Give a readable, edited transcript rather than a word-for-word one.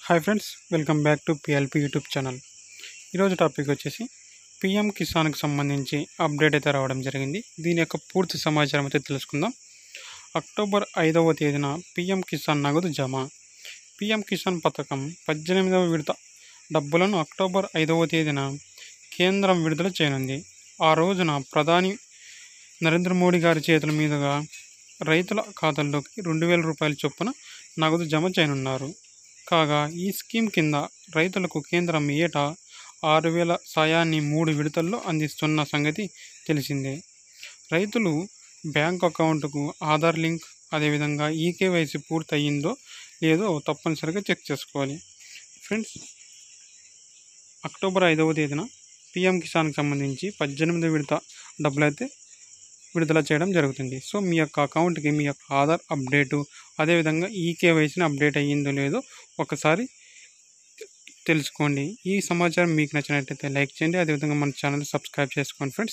Hi friends, welcome back to PLP YouTube channel. ఈరోజు topic వచ్చేసి PM కిసాన్కి సంబంధించి update అయితే రావడం జరిగింది. దీని యొక్క పూర్తి సమాచారం అయితే తెలుసుకుందాం. అక్టోబర్ 5వ తేదీన పిఎం కిసాన్ నగదు జమ. పిఎం కిసాన్ పథకం 18వ విడత డబ్బులను అక్టోబర్ 5వ తేదీన కేంద్రం విడుదల చేయనుంది. ఆ రోజున ప్రధాని నరేంద్ర మోడీ గారి చేతుల మీదుగా రైతుల ఖాతాల్లోకి 2,000 రూపాయల చొప్పున నగదు జమ చేయనున్నారు. కాగా ఈ స్కీమ్ కింద రైతులకు కేంద్రం ఏటా 6,000 సాయాన్ని 3 విడతల్లో అందిస్తున్న సంగతి తెలిసిందే. రైతులు బ్యాంక్ అకౌంట్కు ఆధార్ లింక్, అదేవిధంగా ఈకేవైసీ పూర్తి అయ్యిందో లేదో తప్పనిసరిగా చెక్ చేసుకోవాలి. ఫ్రెండ్స్, అక్టోబర్ 5వ తేదీన పిఎం కిసాన్కి సంబంధించి 18వ విడత డబ్బులైతే విడుదల చేయడం జరుగుతుంది. సో మీ యొక్క అకౌంట్కి మీ యొక్క ఆధార్ అప్డేటు, అదేవిధంగా ఈకేవైసీని అప్డేట్ అయ్యిందో లేదో ఒకసారి తెలుసుకోండి. ఈ సమాచారం మీకు నచ్చినట్లయితే లైక్ చేయండి, అదేవిధంగా మన ఛానల్ సబ్స్క్రైబ్ చేసుకోండి ఫ్రెండ్స్.